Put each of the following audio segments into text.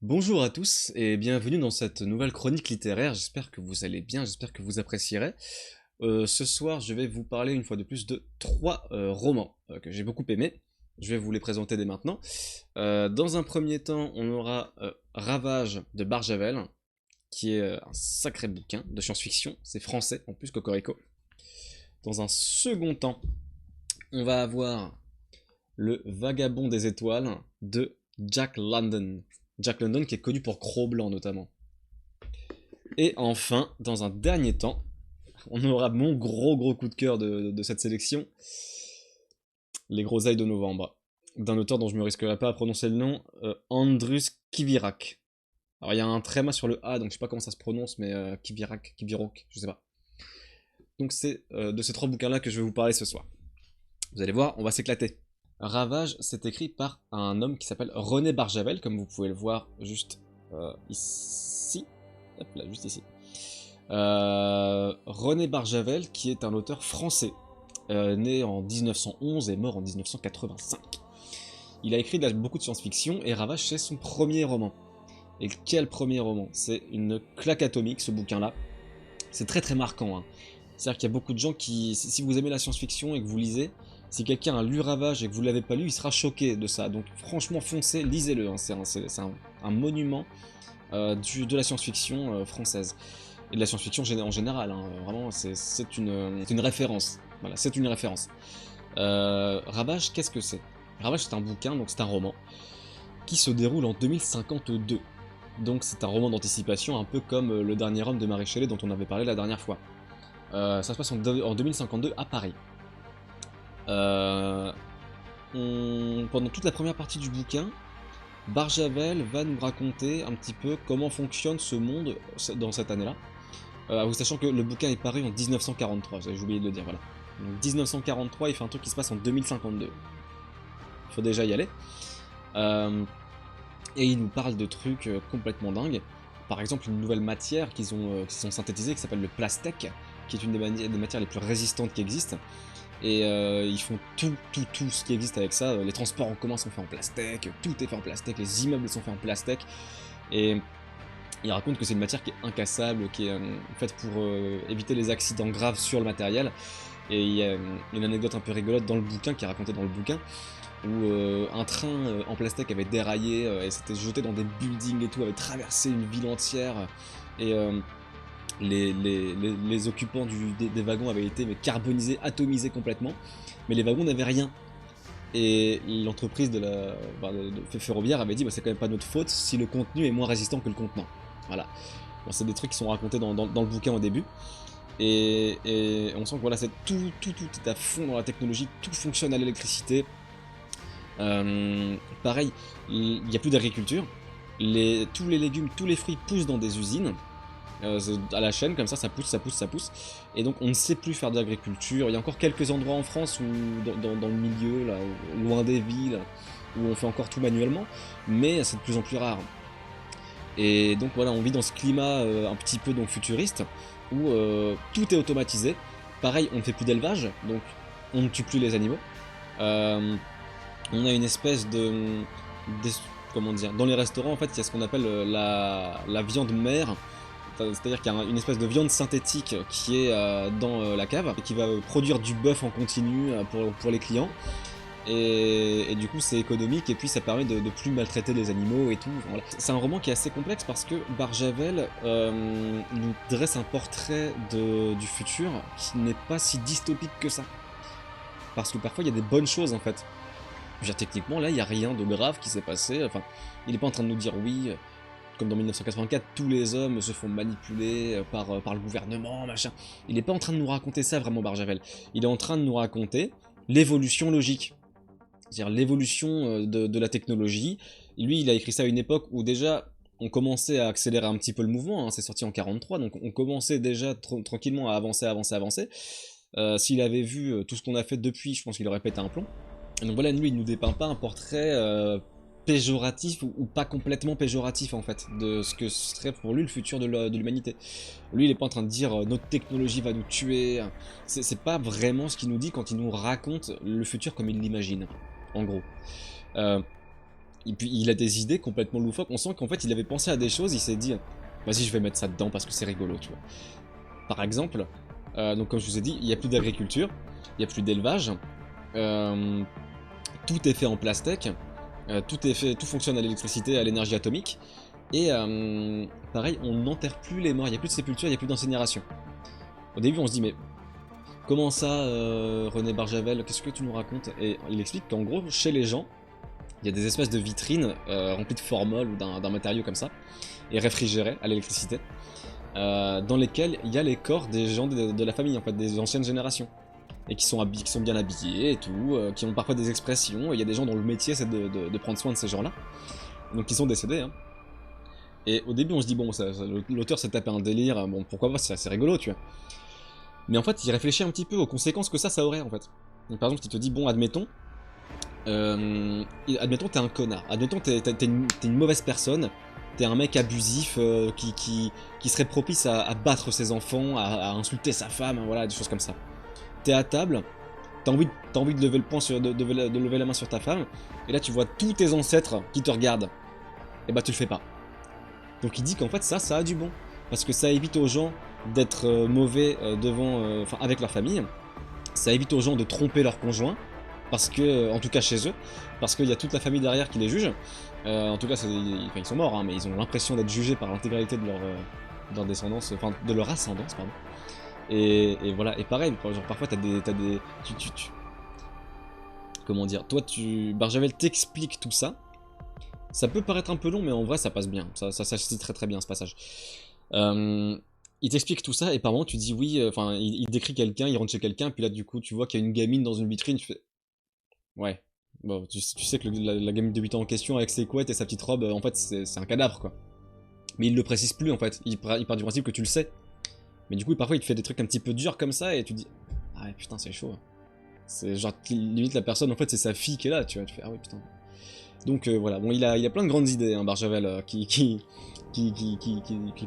Bonjour à tous et bienvenue dans cette nouvelle chronique littéraire. J'espère que vous allez bien, j'espère que vous apprécierez. Ce soir, je vais vous parler une fois de plus de trois romans que j'ai beaucoup aimés. Je vais vous les présenter dès maintenant. Dans un premier temps, on aura Ravage de Barjavel, qui est un sacré bouquin de science-fiction. C'est français en plus, Cocorico. Dans un second temps, on va avoir Le Vagabond des étoiles de Jack London. Jack London qui est connu pour Cro-Blanc notamment. Et enfin, dans un dernier temps, on aura mon gros coup de cœur de cette sélection, Les Groseilles de Novembre, d'un auteur dont je ne me risquerai pas à prononcer le nom, Andrus Kivirak. Alors il y a un tréma sur le A, donc je sais pas comment ça se prononce, mais Kivirak, Kivirok, je sais pas. Donc c'est de ces trois bouquins-là que je vais vous parler ce soir. Vous allez voir, on va s'éclater. Ravage, c'est écrit par un homme qui s'appelle René Barjavel, comme vous pouvez le voir juste ici. Hop là, juste ici. René Barjavel, qui est un auteur français, né en 1911 et mort en 1985. Il a écrit beaucoup de science-fiction et Ravage, c'est son premier roman. Et quel premier roman? C'est une claque atomique, ce bouquin-là. C'est très marquant, hein. C'est-à-dire qu'il y a beaucoup de gens qui, si vous aimez la science-fiction et que vous lisez, si quelqu'un a lu Ravage et que vous ne l'avez pas lu, il sera choqué de ça. Donc franchement, foncez, lisez-le, hein. C'est un monument de la science-fiction française. Et de la science-fiction en général, hein. Vraiment, c'est une référence. Voilà, c'est une référence. Ravage, qu'est-ce que c'est? Ravage, c'est un bouquin, donc c'est un roman, qui se déroule en 2052. Donc c'est un roman d'anticipation, un peu comme Le Dernier Homme de Marie Shelley dont on avait parlé la dernière fois. Ça se passe en 2052 à Paris. Pendant toute la première partie du bouquin, Barjavel va nous raconter un petit peu comment fonctionne ce monde dans cette année-là. Vous sachant que le bouquin est paru en 1943, j'ai oublié de le dire, voilà. Donc 1943, il fait un truc qui se passe en 2052. Il faut déjà y aller. Et il nous parle de trucs complètement dingues. Par exemple, une nouvelle matière qu'ils ont synthétisée qui s'appelle le plastèque, qui est une des matières les plus résistantes qui existent. Et ils font tout ce qui existe avec ça. Les transports en commun sont faits en plastique, tout est fait en plastique, les immeubles sont faits en plastique. Et il raconte que c'est une matière qui est incassable, qui est faite pour éviter les accidents graves sur le matériel. Et il y a une anecdote un peu rigolote dans le bouquin, qui est racontée dans le bouquin, où un train en plastique avait déraillé et s'était jeté dans des buildings et tout, avait traversé une ville entière. Et les occupants des wagons avaient été carbonisés, atomisés complètement, mais les wagons n'avaient rien. Et l'entreprise de ferroviaire avait dit bah, c'est quand même pas notre faute si le contenu est moins résistant que le contenant. Voilà. Bon, c'est des trucs qui sont racontés dans le bouquin au début. Et on sent que voilà, tout est à fond dans la technologie, tout fonctionne à l'électricité. Pareil, il n'y a plus d'agriculture. Tous les légumes, tous les fruits poussent dans des usines. À la chaîne, comme ça pousse. Et donc on ne sait plus faire de l'agriculture. Il y a encore quelques endroits en France où, dans le milieu, là, loin des villes, où on fait encore tout manuellement, mais c'est de plus en plus rare. Et donc voilà, on vit dans ce climat un petit peu donc futuriste, où tout est automatisé. Pareil, on ne fait plus d'élevage, donc on ne tue plus les animaux. On a une espèce comment dire, dans les restaurants en fait, il y a ce qu'on appelle la viande mère. C'est-à-dire qu'il y a une espèce de viande synthétique qui est dans la cave et qui va produire du bœuf en continu pour les clients. Et du coup c'est économique et puis ça permet de plus maltraiter les animaux et tout. Voilà. C'est un roman qui est assez complexe parce que Barjavel nous dresse un portrait du futur qui n'est pas si dystopique que ça. Parce que parfois il y a des bonnes choses en fait. Je veux dire, techniquement là il n'y a rien de grave qui s'est passé. Enfin, il n'est pas en train de nous dire oui, comme dans 1984, tous les hommes se font manipuler par le gouvernement, machin. Il n'est pas en train de nous raconter ça vraiment, Barjavel. Il est en train de nous raconter l'évolution logique. C'est-à-dire l'évolution de la technologie. Lui, il a écrit ça à une époque où déjà on commençait à accélérer un petit peu le mouvement, hein. C'est sorti en 43, donc on commençait déjà tranquillement à avancer. S'il avait vu tout ce qu'on a fait depuis, je pense qu'il aurait pété un plomb. Et donc voilà, lui, il nous dépeint pas un portrait péjoratif ou pas complètement péjoratif en fait de ce que serait pour lui le futur de l'humanité. Lui il est pas en train de dire notre technologie va nous tuer, c'est pas vraiment ce qu'il nous dit quand il nous raconte le futur comme il l'imagine, en gros. Et puis il a des idées complètement loufoques, on sent qu'en fait il avait pensé à des choses, il s'est dit vas-y je vais mettre ça dedans parce que c'est rigolo, tu vois. Par exemple, donc comme je vous ai dit, il n'y a plus d'agriculture, il n'y a plus d'élevage, tout est fait en plastique, tout fonctionne à l'électricité, à l'énergie atomique, et pareil, on n'enterre plus les morts, il n'y a plus de sépulture, il n'y a plus d'incinération. Au début on se dit mais comment ça René Barjavel, qu'est-ce que tu nous racontes? Et il explique qu'en gros, chez les gens, il y a des espèces de vitrines remplies de formol ou d'un matériau comme ça, et réfrigérées à l'électricité, dans lesquelles il y a les corps des gens de la famille, en fait, des anciennes générations. Et qui sont bien habillés et tout, qui ont parfois des expressions, et il y a des gens dont le métier c'est de prendre soin de ces gens-là, donc ils sont décédés. Hein. Et au début on se dit, bon, l'auteur s'est tapé un délire, bon pourquoi pas, c'est assez rigolo, tu vois. Mais en fait il réfléchit un petit peu aux conséquences que ça aurait en fait. Donc par exemple il te dit, bon admettons, t'es un connard, admettons t'es une mauvaise personne, t'es un mec abusif qui serait propice à battre ses enfants, à insulter sa femme, voilà, des choses comme ça. T'es à table, t'as envie de lever le poing de lever la main sur ta femme, et là tu vois tous tes ancêtres qui te regardent, et bah tu le fais pas. Donc il dit qu'en fait ça a du bon, parce que ça évite aux gens d'être mauvais avec leur famille, ça évite aux gens de tromper leur conjoint, parce que, en tout cas chez eux, parce qu'il y a toute la famille derrière qui les juge, en tout cas ils sont morts, hein, mais ils ont l'impression d'être jugés par l'intégralité de leur descendance, enfin de leur ascendance, pardon. Et voilà, et pareil, genre parfois t'as des comment dire, Barjavel t'explique tout ça. Ça peut paraître un peu long, mais en vrai ça passe bien, ça se dit très très bien ce passage. Il t'explique tout ça, et par moment tu dis oui, enfin il décrit quelqu'un, il rentre chez quelqu'un, puis là du coup tu vois qu'il y a une gamine dans une vitrine, tu fais... Ouais, bon, tu sais que la gamine de 8 ans en question avec ses couettes et sa petite robe, en fait c'est un cadavre quoi. Mais il le précise plus en fait, il part du principe que tu le sais. Mais du coup, parfois, il te fait des trucs un petit peu durs comme ça, et tu te dis, ah ouais, putain, c'est chaud. C'est genre, limite, la personne, en fait, c'est sa fille qui est là, tu vois. Tu fais, ah ouais, putain. Donc voilà, bon, il a plein de grandes idées, hein, Barjavel, qui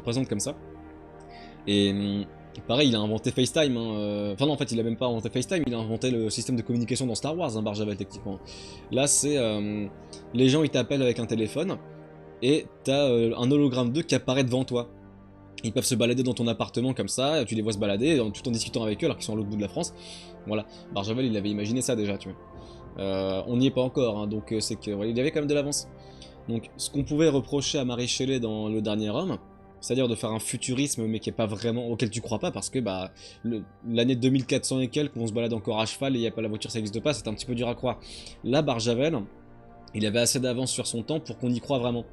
présente comme ça. Et pareil, il a inventé FaceTime. Hein, enfin, non, en fait, il a même pas inventé FaceTime, il a inventé le système de communication dans Star Wars, hein, Barjavel, techniquement. Là, c'est. Les gens, ils t'appellent avec un téléphone, et t'as un hologramme d'eux qui apparaît devant toi. Ils peuvent se balader dans ton appartement comme ça, tu les vois se balader tout en discutant avec eux alors qu'ils sont à l'autre bout de la France. Voilà, Barjavel il avait imaginé ça déjà, tu vois. On n'y est pas encore, hein, donc c'est que il y avait quand même de l'avance. Donc ce qu'on pouvait reprocher à Mary Shelley dans Le Dernier Homme, c'est-à-dire de faire un futurisme mais qui est pas vraiment auquel tu crois pas parce que bah l'année 2400 et quelques où on se balade encore à cheval et il n'y a pas la voiture, ça n'existe pas, c'est un petit peu dur à croire. Là Barjavel, il avait assez d'avance sur son temps pour qu'on y croie vraiment.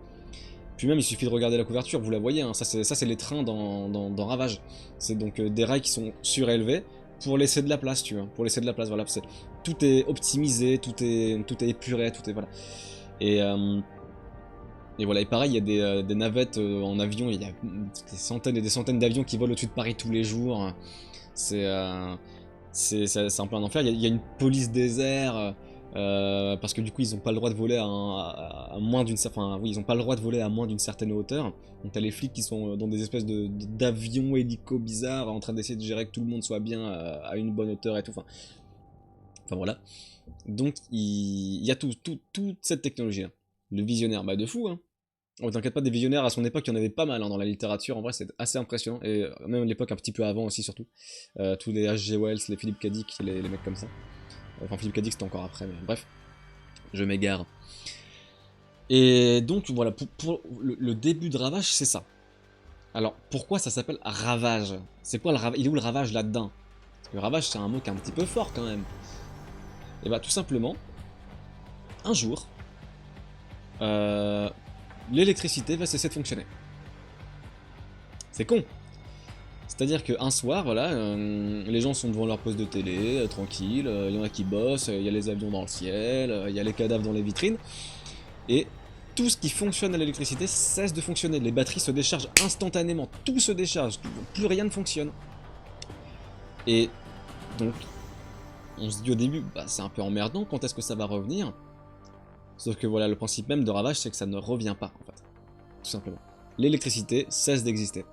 Puis même, il suffit de regarder la couverture, vous la voyez, hein, ça c'est les trains dans Ravage. C'est donc des rails qui sont surélevés pour laisser de la place, tu vois. Pour laisser de la place, voilà. Tout est optimisé, tout est épuré, tout est... Voilà. Et voilà, et pareil, il y a des navettes en avion, il y a des centaines et des centaines d'avions qui volent au-dessus de Paris tous les jours. C'est un peu un enfer. Il y a une police des airs... parce que du coup ils ont pas le droit de voler à moins d'une certaine, enfin oui ils ont pas le droit de voler à moins d'une certaine hauteur. Donc t'as les flics qui sont dans des espèces d'avions hélico bizarres en train d'essayer de gérer que tout le monde soit bien à une bonne hauteur et tout. Enfin voilà. Donc il y a toute cette technologie là. Le visionnaire, bah de fou hein. Oh, t'inquiète pas, des visionnaires à son époque il y en avait pas mal hein, dans la littérature. En vrai c'est assez impressionnant et même à l'époque un petit peu avant aussi surtout. Tous les H.G. Wells, les Philip K. Dick, les mecs comme ça. Enfin, Philippe K. Dick c'était encore après, mais bref, je m'égare. Et donc voilà, pour le début de Ravage, c'est ça. Alors, pourquoi ça s'appelle Ravage? C'est quoi le Ravage? Il est où le Ravage là-dedans? Parce que Ravage, c'est un mot qui est un petit peu fort quand même. Et bah, tout simplement, un jour, l'électricité va cesser de fonctionner. C'est con. C'est-à-dire qu'un soir, voilà, les gens sont devant leur poste de télé, tranquille, il y en a qui bossent, il y a les avions dans le ciel, il y a les cadavres dans les vitrines, et tout ce qui fonctionne à l'électricité cesse de fonctionner. Les batteries se déchargent instantanément, tout se décharge, plus rien ne fonctionne. Et donc, on se dit au début, bah, c'est un peu emmerdant, quand est-ce que ça va revenir? Sauf que voilà, le principe même de Ravage, c'est que ça ne revient pas, en fait. Tout simplement. L'électricité cesse d'exister.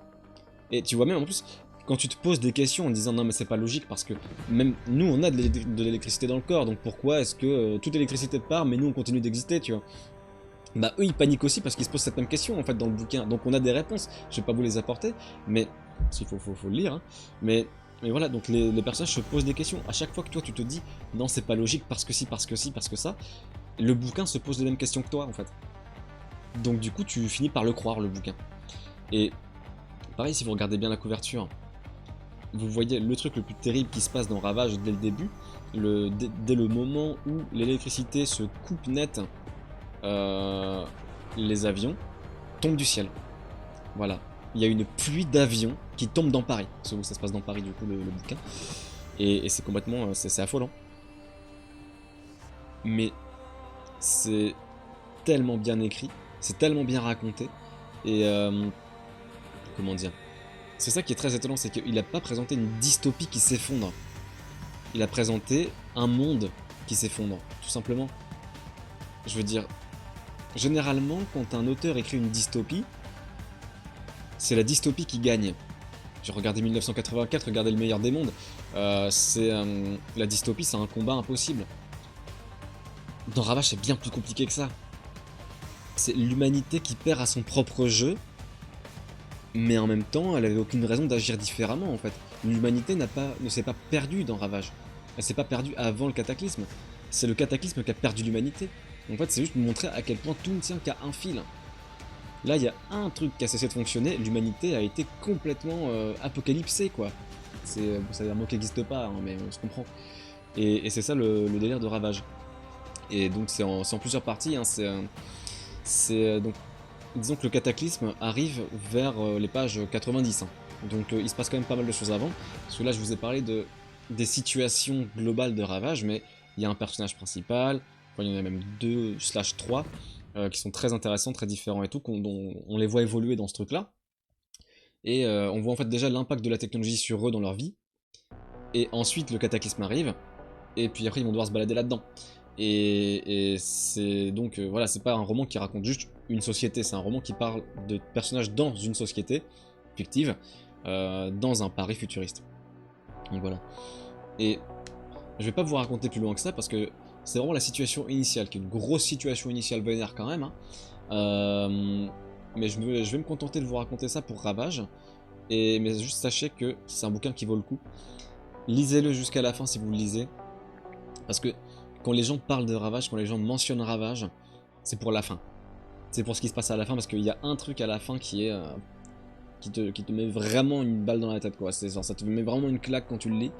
Et tu vois même en plus, quand tu te poses des questions en disant non mais c'est pas logique parce que même nous on a de l'électricité dans le corps, donc pourquoi est-ce que toute l'électricité part mais nous on continue d'exister, tu vois? bah eux ils paniquent aussi parce qu'ils se posent cette même question en fait dans le bouquin. Donc on a des réponses, je vais pas vous les apporter, mais s'il faut le lire, hein. Mais voilà, donc les personnages se posent des questions. À chaque fois que toi tu te dis non c'est pas logique parce que si, parce que si, parce que ça, le bouquin se pose les mêmes questions que toi en fait. Donc du coup tu finis par le croire le bouquin. Et pareil si vous regardez bien la couverture, vous voyez le truc le plus terrible qui se passe dans Ravage dès le début, dès le moment où l'électricité se coupe net, les avions tombent du ciel. Voilà. Il y a une pluie d'avions qui tombent dans Paris. Ça se passe dans Paris du coup le bouquin. Et c'est complètement... c'est affolant. Mais c'est tellement bien écrit, c'est tellement bien raconté. Et comment dire, c'est ça qui est très étonnant, c'est qu'il n'a pas présenté une dystopie qui s'effondre. Il a présenté un monde qui s'effondre, tout simplement. Je veux dire, généralement, quand un auteur écrit une dystopie, c'est la dystopie qui gagne. J'ai regardé 1984, regardez Le Meilleur des Mondes. La dystopie, c'est un combat impossible. Dans Ravage, c'est bien plus compliqué que ça. C'est l'humanité qui perd à son propre jeu, mais en même temps, elle avait aucune raison d'agir différemment en fait. L'humanité ne s'est pas perdue dans Ravage. Elle s'est pas perdue avant le cataclysme. C'est le cataclysme qui a perdu l'humanité. En fait, c'est juste montrer à quel point tout ne tient qu'à un fil. Là, il y a un truc qui a cessé de fonctionner, l'humanité a été complètement apocalypsée, quoi. C'est un mot qui n'existe pas, hein, mais on se comprend. Et c'est ça le délire de Ravage. Et donc c'est en plusieurs parties, hein, donc disons que le cataclysme arrive vers les pages 90. Hein. Donc il se passe quand même pas mal de choses avant. Parce que là, je vous ai parlé des situations globales de Ravage, mais il y a un personnage principal, enfin, il y en a même 2/3, qui sont très intéressants, très différents et tout, dont on les voit évoluer dans ce truc-là. Et on voit en fait déjà l'impact de la technologie sur eux dans leur vie. Et ensuite, le cataclysme arrive, et puis après, ils vont devoir se balader là-dedans. Et c'est donc, voilà, c'est pas un roman qui raconte juste une société, c'est un roman qui parle de personnages dans une société fictive, dans un Paris futuriste. Donc voilà. Et je vais pas vous raconter plus loin que ça, parce que c'est vraiment la situation initiale, qui est une grosse situation initiale vénère quand même. Hein. Mais je vais me contenter de vous raconter ça pour Ravage. Mais juste sachez que c'est un bouquin qui vaut le coup. Lisez-le jusqu'à la fin si vous le lisez. Parce que quand les gens parlent de Ravage, quand les gens mentionnent Ravage, c'est pour la fin. C'est pour ce qui se passe à la fin, parce qu'il y a un truc à la fin qui est... qui te met vraiment une balle dans la tête, quoi. Genre, ça te met vraiment une claque quand tu le lis.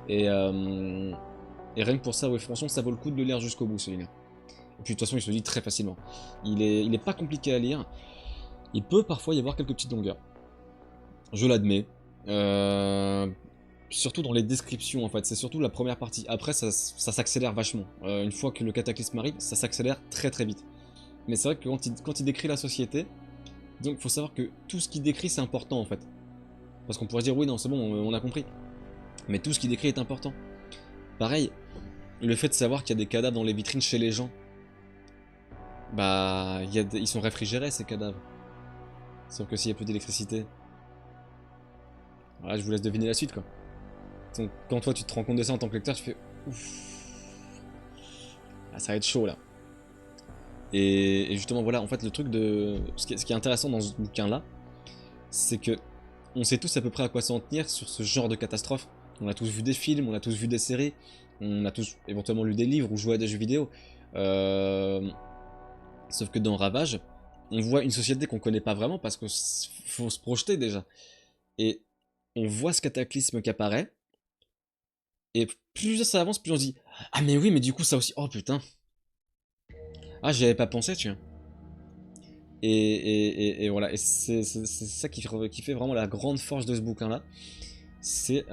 Et rien que pour ça, ouais, franchement, ça vaut le coup de le lire jusqu'au bout, celui-là. Et puis de toute façon, il se lit très facilement. Il est pas compliqué à lire. Il peut parfois y avoir quelques petites longueurs. Je l'admets. Surtout dans les descriptions, en fait. C'est surtout la première partie. Après, ça s'accélère vachement. Une fois que le cataclysme arrive, ça s'accélère très très vite. Mais c'est vrai que quand il décrit la société, donc il faut savoir que tout ce qu'il décrit, c'est important, en fait. Parce qu'on pourrait dire, oui, non, c'est bon, on a compris. Mais tout ce qu'il décrit est important. Pareil, le fait de savoir qu'il y a des cadavres dans les vitrines chez les gens, bah, ils sont réfrigérés, ces cadavres. Sauf que s'il n'y a plus d'électricité, voilà, je vous laisse deviner la suite, quoi. Donc, quand toi tu te rends compte de ça en tant que lecteur, tu fais ouf, ah, ça va être chaud là. Et justement, voilà, en fait, le truc de. Ce qui est intéressant dans ce bouquin-là, c'est que on sait tous à peu près à quoi s'en tenir sur ce genre de catastrophe. On a tous vu des films, on a tous vu des séries, on a tous éventuellement lu des livres ou joué à des jeux vidéo. Sauf que dans Ravage, on voit une société qu'on connaît pas vraiment parce qu'il faut se projeter déjà. Et on voit ce cataclysme qui apparaît. Et plus ça avance, plus on se dit ah mais oui, mais du coup ça aussi, oh putain. Ah j'y avais pas pensé, tu vois. Et voilà, et c'est ça qui fait vraiment la grande force de ce bouquin-là. C'est,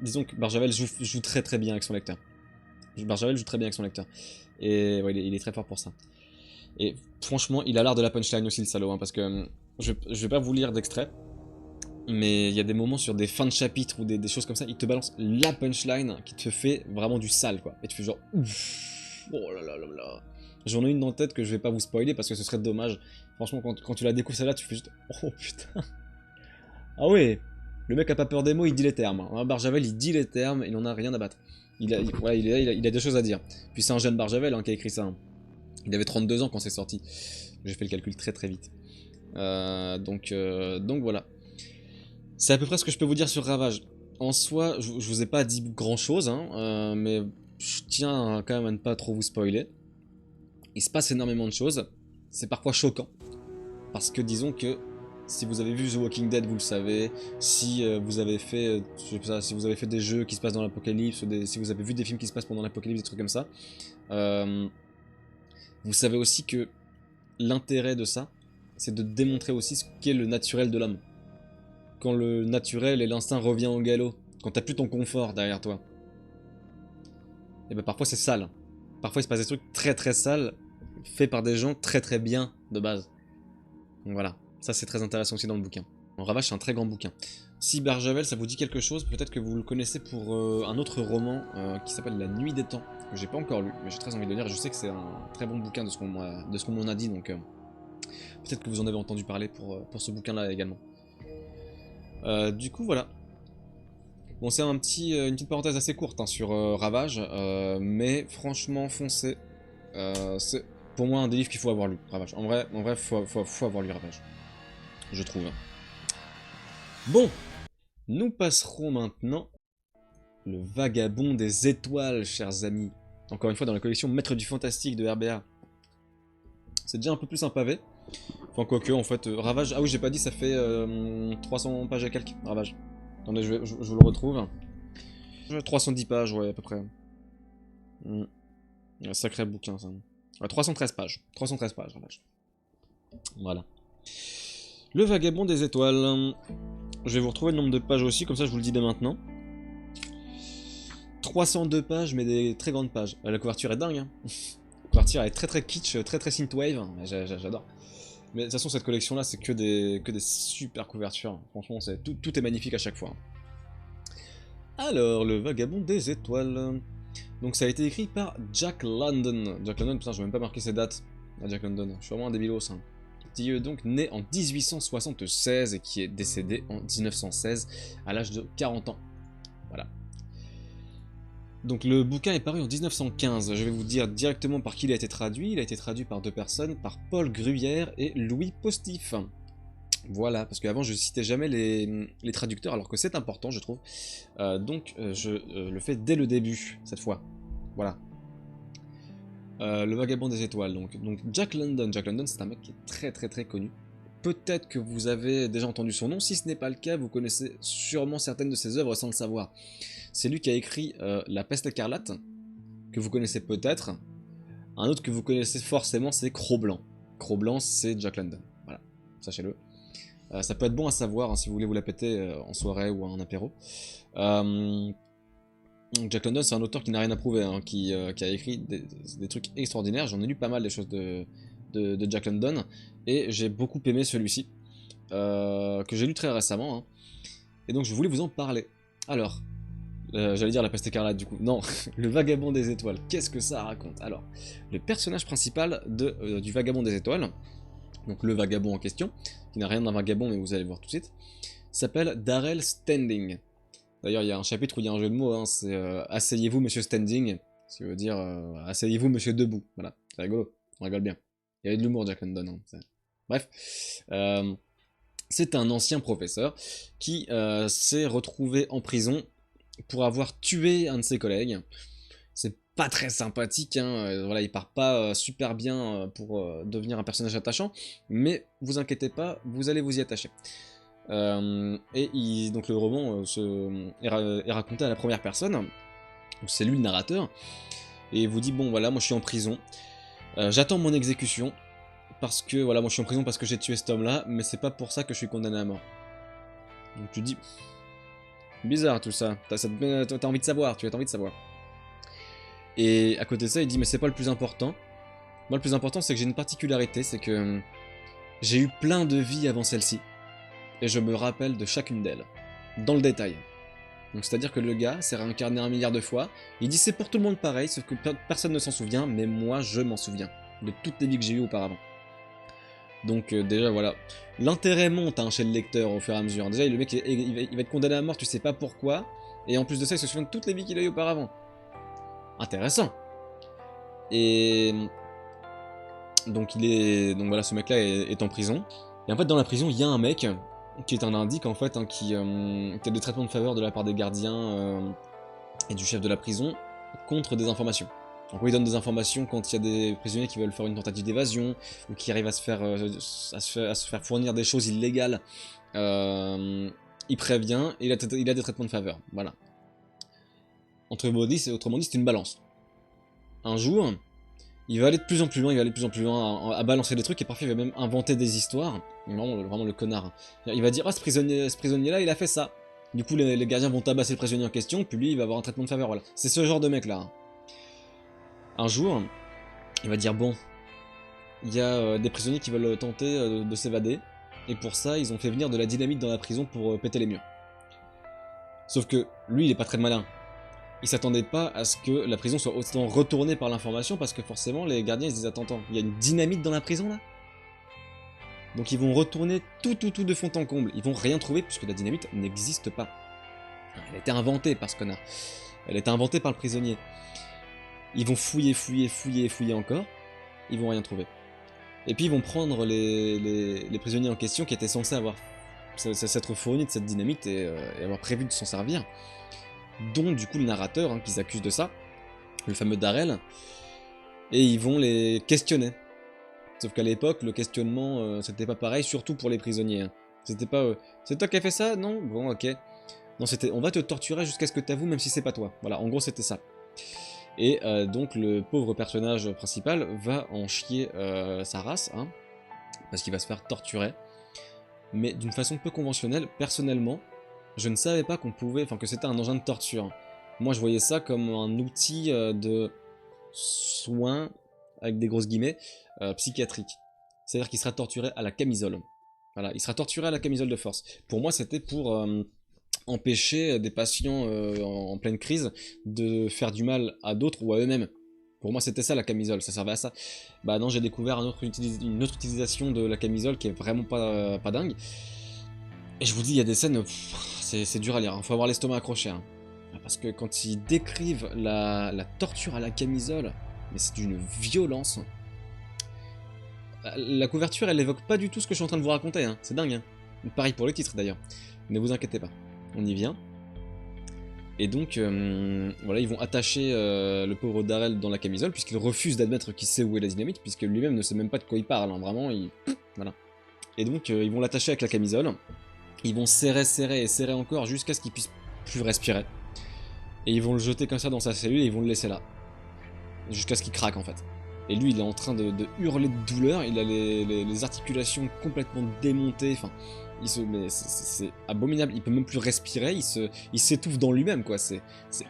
disons que Barjavel joue très très bien avec son lecteur. Barjavel joue très bien avec son lecteur. Et ouais, il est très fort pour ça. Et franchement, il a l'art de la punchline aussi, le salaud, hein, parce que je vais pas vous lire d'extrait, mais il y a des moments sur des fins de chapitre ou des choses comme ça, il te balance la punchline qui te fait vraiment du sale, quoi. Et tu fais genre ouf, oh là là là là. J'en ai une dans la tête que je vais pas vous spoiler parce que ce serait dommage. Franchement, quand tu la découvres celle-là, tu fais juste oh putain. Ah ouais, le mec a pas peur des mots, il dit les termes. Hein, Barjavel, il dit les termes, il en a rien à battre. Il a des choses à dire. Puis c'est un jeune Barjavel hein, qui a écrit ça. Hein. Il avait 32 ans quand c'est sorti. J'ai fait le calcul très très vite. Donc voilà. C'est à peu près ce que je peux vous dire sur Ravage. En soi, je vous ai pas dit grand chose, hein, mais je tiens quand même à ne pas trop vous spoiler. Il se passe énormément de choses. C'est parfois choquant. Parce que disons que si vous avez vu The Walking Dead, vous le savez. Si vous avez fait, je sais pas, si vous avez fait des jeux qui se passent dans l'apocalypse, si vous avez vu des films qui se passent pendant l'apocalypse, des trucs comme ça, vous savez aussi que l'intérêt de ça, c'est de démontrer aussi ce qu'est le naturel de l'homme. Quand le naturel et l'instinct revient au galop, quand t'as plus ton confort derrière toi, et ben parfois c'est sale. Parfois il se passe des trucs très très sales, faits par des gens très très bien de base. Donc voilà, ça c'est très intéressant aussi dans le bouquin. En Ravage c'est un très grand bouquin. Si Barjavel ça vous dit quelque chose, peut-être que vous le connaissez pour un autre roman qui s'appelle La Nuit des Temps, que j'ai pas encore lu, mais j'ai très envie de le lire, et je sais que c'est un très bon bouquin de ce qu'on m'en a dit, donc peut-être que vous en avez entendu parler pour ce bouquin là également. Du coup voilà. Bon c'est une petite parenthèse assez courte hein, sur Ravage, mais franchement foncez. C'est pour moi un des livres qu'il faut avoir lu, Ravage. En vrai faut avoir lu Ravage. Je trouve. Bon, nous passerons maintenant le Vagabond des Étoiles, chers amis. Encore une fois dans la collection Maître du Fantastique de RBA. C'est déjà un peu plus un pavé. Enfin quoique en fait, Ravage, ah oui j'ai pas dit ça fait 300 pages à quelques, Ravage. Attendez, je vous le retrouve. 310 pages, ouais, à peu près. Un sacré bouquin, ça. Ouais, 313 pages. 313 pages, Ravage. Voilà. Le Vagabond des Étoiles. Je vais vous retrouver le nombre de pages aussi, comme ça je vous le dis dès maintenant. 302 pages, mais des très grandes pages. La couverture est dingue, hein. La couverture est très très kitsch, très très synthwave. J'adore. Mais de toute façon, cette collection-là, c'est que des super couvertures. Franchement, tout est magnifique à chaque fois. Alors, le Vagabond des Étoiles. Donc, ça a été écrit par Jack London. Jack London, putain, je vais même pas marquer ses dates. Ah, Jack London, je suis vraiment un débilos. Hein. Qui est donc né en 1876 et qui est décédé en 1916 à l'âge de 40 ans. Voilà. Donc le bouquin est paru en 1915, je vais vous dire directement par qui il a été traduit. Il a été traduit par deux personnes, par Paul Gruyère et Louis Postif. Voilà, parce qu'avant je citais jamais les traducteurs, alors que c'est important je trouve. Donc je le fais dès le début, cette fois. Voilà. Le Vagabond des Étoiles, donc Jack London. Jack London c'est un mec qui est très très très connu. Peut-être que vous avez déjà entendu son nom, si ce n'est pas le cas, vous connaissez sûrement certaines de ses œuvres sans le savoir. C'est lui qui a écrit La Peste écarlate, que vous connaissez peut-être. Un autre que vous connaissez forcément, c'est Cro-Blanc. Cro-Blanc, c'est Jack London. Voilà, sachez-le. Ça peut être bon à savoir hein, si vous voulez vous la péter en soirée ou en apéro. Jack London, c'est un auteur qui n'a rien à prouver, hein, qui a écrit des trucs extraordinaires. J'en ai lu pas mal des choses de Jack London, et j'ai beaucoup aimé celui-ci, que j'ai lu très récemment. Hein. Et donc je voulais vous en parler. Alors, j'allais dire La Peste écarlate du coup. Non, le Vagabond des Étoiles. Qu'est-ce que ça raconte? Alors, le personnage principal du Vagabond des Étoiles, donc le vagabond en question, qui n'a rien d'un vagabond mais vous allez voir tout de suite, s'appelle Darrell Standing. D'ailleurs, il y a un chapitre où il y a un jeu de mots, hein, c'est Asseyez-vous Monsieur Standing, ce qui veut dire Asseyez-vous Monsieur Debout. Voilà, c'est rigolo, on rigole bien. Il y avait de l'humour Jack London. Hein, bref. C'est un ancien professeur qui s'est retrouvé en prison pour avoir tué un de ses collègues. C'est pas très sympathique, hein, voilà, il part pas super bien pour devenir un personnage attachant, mais vous inquiétez pas, vous allez vous y attacher. Donc le roman est raconté à la première personne, c'est lui le narrateur, et il vous dit bon voilà, moi je suis en prison, j'attends mon exécution, parce que voilà, moi je suis en prison parce que j'ai tué cet homme-là, mais c'est pas pour ça que je suis condamné à mort. Donc tu dis, bizarre tout ça, t'as envie de savoir, tu as envie de savoir. Et à côté de ça, il dit mais c'est pas le plus important. Moi le plus important c'est que j'ai une particularité, c'est que j'ai eu plein de vies avant celle-ci. Et je me rappelle de chacune d'elles, dans le détail. Donc c'est-à-dire que le gars s'est réincarné 1 milliard de fois, il dit c'est pour tout le monde pareil, sauf que personne ne s'en souvient, mais moi je m'en souviens, de toutes les vies que j'ai eues auparavant. Donc déjà voilà, l'intérêt monte hein, chez le lecteur au fur et à mesure. Déjà le mec il va être condamné à mort, tu sais pas pourquoi, et en plus de ça il se souvient de toutes les vies qu'il a eues auparavant. Intéressant. Et Donc voilà, ce mec-là est en prison. Et en fait, dans la prison, il y a un mec qui est un indique en fait, hein, qui a des traitements de faveur de la part des gardiens et du chef de la prison contre des informations. En gros, il donne des informations quand il y a des prisonniers qui veulent faire une tentative d'évasion ou qui arrivent à se faire fournir des choses illégales. Il prévient et il a des traitements de faveur. Voilà. Autrement dit, c'est une balance. Un jour, il va aller de plus en plus loin, à balancer des trucs, et parfois il va même inventer des histoires. Vraiment le connard. Il va dire, ah, ce prisonnier-là, il a fait ça. Du coup, les gardiens vont tabasser le prisonnier en question, puis lui, il va avoir un traitement de faveur, voilà. C'est ce genre de mec-là. Un jour, il va dire, bon, il y a des prisonniers qui veulent tenter de s'évader, et pour ça, ils ont fait venir de la dynamite dans la prison pour péter les murs. Sauf que lui, il est pas très malin. Il s'attendait pas à ce que la prison soit autant retournée par l'information, parce que forcément, les gardiens, ils se disent, attends, il y a une dynamite dans la prison, là? Donc ils vont retourner tout de fond en comble. Ils vont rien trouver, puisque la dynamite n'existe pas. Elle a été inventée par ce connard. Elle a été inventée par le prisonnier. Ils vont fouiller encore. Ils vont rien trouver. Et puis ils vont prendre les prisonniers en question qui étaient censés s'être fournis de cette dynamite et avoir prévu de s'en servir. Dont du coup le narrateur, hein, qu'ils accusent de ça, le fameux Darrell. Et ils vont les questionner. Sauf qu'à l'époque, le questionnement, c'était pas pareil, surtout pour les prisonniers. Hein. C'était pas c'est toi qui as fait ça? Non? Bon, ok. Non, c'était on va te torturer jusqu'à ce que t'avoues, même si c'est pas toi. Voilà, en gros, c'était ça. Et donc, le pauvre personnage principal va en chier sa race, hein, parce qu'il va se faire torturer. Mais d'une façon peu conventionnelle, personnellement, je ne savais pas qu'on pouvait. Enfin, que c'était un engin de torture. Moi, je voyais ça comme un outil de soin, avec des grosses guillemets, psychiatrique. C'est-à-dire qu'il sera torturé à la camisole. Voilà, il sera torturé à la camisole de force. Pour moi, c'était pour empêcher des patients en pleine crise de faire du mal à d'autres ou à eux-mêmes. Pour moi, c'était ça la camisole, ça servait à ça. Bah non, j'ai découvert une autre utilisation de la camisole qui est vraiment pas dingue. Et je vous dis, il y a des scènes, c'est dur à lire, hein. Faut avoir l'estomac accroché. Hein. Parce que quand ils décrivent la torture à la camisole, mais c'est d'une violence. La couverture, elle évoque pas du tout ce que je suis en train de vous raconter, hein. C'est dingue. Hein. Pareil pour le titre d'ailleurs. Ne vous inquiétez pas, on y vient. Et donc, voilà, ils vont attacher le pauvre Darrell dans la camisole, puisqu'il refuse d'admettre qu'il sait où est la dynamite, puisque lui-même ne sait même pas de quoi il parle, hein. Vraiment, voilà. Et donc, ils vont l'attacher avec la camisole. Ils vont serrer encore jusqu'à ce qu'il puisse plus respirer. Et ils vont le jeter comme ça dans sa cellule et ils vont le laisser là. Jusqu'à ce qu'il craque en fait. Et lui il est en train de hurler de douleur, il a les articulations complètement démontées, enfin... C'est abominable, il peut même plus respirer, il s'étouffe dans lui-même quoi, c'est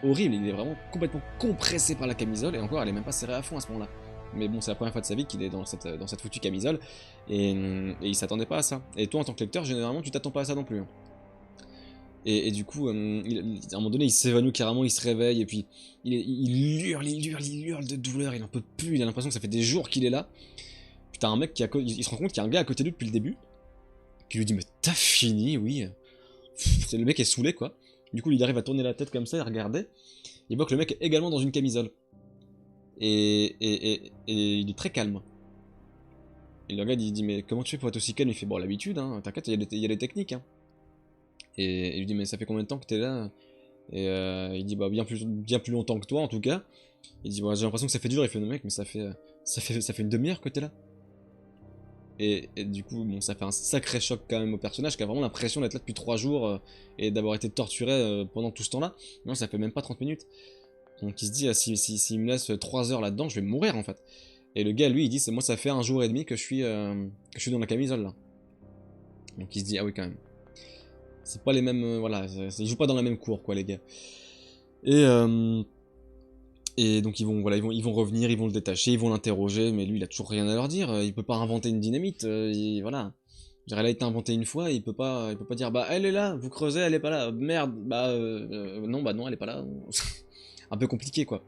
horrible, il est vraiment complètement compressé par la camisole, et encore elle est même pas serrée à fond à ce moment-là. Mais bon, c'est la première fois de sa vie qu'il est dans cette foutue camisole, et il s'attendait pas à ça. Et toi en tant que lecteur, généralement tu t'attends pas à ça non plus. Hein. Et du coup, à un moment donné, il s'évanouit carrément, il se réveille, et puis il hurle de douleur, il en peut plus, il a l'impression que ça fait des jours qu'il est là. Puis t'as un mec il se rend compte qu'il y a un gars à côté de lui depuis le début, qui lui dit mais t'as fini, oui. Le mec est saoulé quoi. Du coup il arrive à tourner la tête comme ça et regarder. Il voit que le mec est également dans une camisole. Et il est très calme. Et le gars il dit mais comment tu fais pour être aussi calme? Il fait bon l'habitude, hein, t'inquiète, il y a des techniques. Hein. Et il lui dit mais ça fait combien de temps que t'es là? Et il dit bah bien plus longtemps que toi en tout cas. Il dit bah j'ai l'impression que ça fait dur. Il fait non mec mais ça fait une demi-heure que t'es là. Et du coup, bon, ça fait un sacré choc quand même au personnage qui a vraiment l'impression d'être là depuis 3 jours et d'avoir été torturé pendant tout ce temps-là. Non, ça fait même pas 30 minutes. Donc il se dit, s'il me laisse 3 heures là-dedans, je vais mourir en fait. Et le gars, lui, il dit, moi ça fait 1 jour et demi que je suis dans la camisole là. Donc il se dit, ah oui quand même. C'est pas les mêmes, voilà, ils jouent pas dans la même cour quoi les gars. Et donc ils vont revenir, ils vont le détacher, ils vont l'interroger, mais lui il a toujours rien à leur dire, il peut pas inventer une dynamite, voilà. Elle a été inventée une fois, il peut pas dire bah elle est là, vous creusez, elle est pas là, merde, non elle est pas là. Un peu compliqué quoi.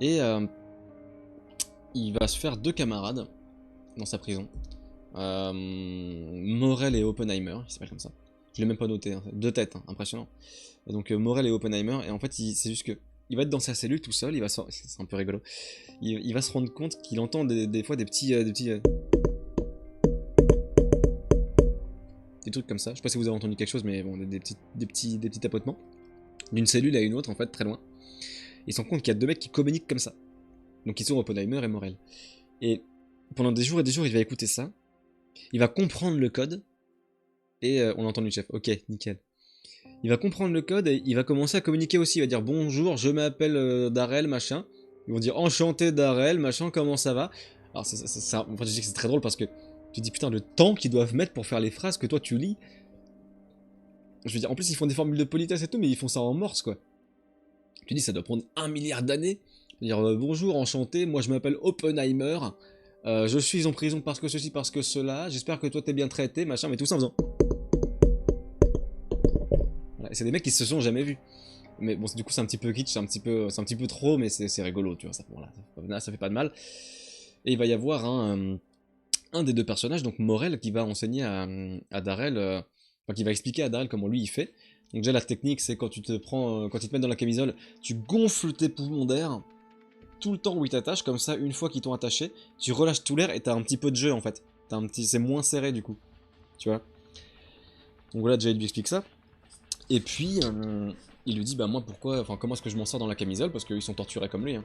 Et il va se faire 2 camarades dans sa prison. Morel et Oppenheimer, il s'appelle comme ça. Je l'ai même pas noté, hein. 2 têtes, hein, impressionnant. Et donc Morel et Oppenheimer, et en fait c'est juste que il va être dans sa cellule tout seul, c'est un peu rigolo, il va se rendre compte qu'il entend des fois des trucs comme ça, je sais pas si vous avez entendu quelque chose, mais bon, des petits tapotements, d'une cellule à une autre en fait, très loin. Il se rend compte qu'il y a deux mecs qui communiquent comme ça, donc ils sont Oppenheimer et Morel. Et pendant des jours et des jours, il va écouter ça, il va comprendre le code, et on entend du chef, ok, nickel. Il va comprendre le code et il va commencer à communiquer aussi. Il va dire bonjour, je m'appelle Darrell, machin. Ils vont dire enchanté Darrell, machin, comment ça va. Alors, en fait, je dis que c'est très drôle parce que tu dis putain, le temps qu'ils doivent mettre pour faire les phrases que toi tu lis. Je veux dire, en plus, ils font des formules de politesse et tout, mais ils font ça en morse, quoi. Tu dis, ça doit prendre 1 milliard d'années. Dire bonjour, enchanté, moi je m'appelle Oppenheimer. Je suis en prison parce que ceci, parce que cela. J'espère que toi t'es bien traité, machin, mais tout ça en faisant. C'est des mecs qui se sont jamais vus. Mais bon, du coup, c'est un petit peu kitsch, c'est un petit peu trop, mais c'est rigolo, tu vois. Ça fait pas de mal. Et il va y avoir un des deux personnages, donc Morel, qui va enseigner à Darrell, enfin, qui va expliquer à Darrell comment lui il fait. Donc déjà, la technique, c'est quand tu te mets dans la camisole, tu gonfles tes poumons d'air tout le temps où ils t'attachent, comme ça, une fois qu'ils t'ont attaché, tu relâches tout l'air et t'as un petit peu de jeu en fait. C'est moins serré du coup, tu vois. Donc voilà, déjà il lui explique ça. Et puis, il lui dit, bah moi comment est-ce que je m'en sors dans la camisole, parce qu'ils sont torturés comme lui. Hein.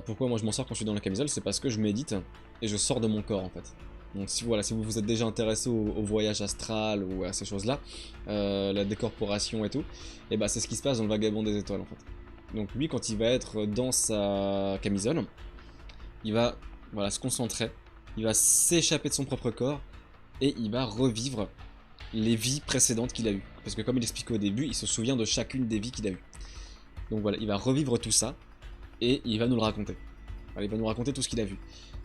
Pourquoi moi je m'en sors quand je suis dans la camisole, c'est parce que je médite et je sors de mon corps en fait. Donc si vous vous êtes déjà intéressé au voyage astral ou à ces choses-là, la décorporation et tout, et bah c'est ce qui se passe dans le Vagabond des étoiles en fait. Donc lui, quand il va être dans sa camisole, il va se concentrer, il va s'échapper de son propre corps et il va revivre les vies précédentes qu'il a eues. Parce que comme il expliquait au début, il se souvient de chacune des vies qu'il a eues. Donc voilà, il va revivre tout ça, et il va nous le raconter. Voilà, il va nous raconter tout ce qu'il a vu.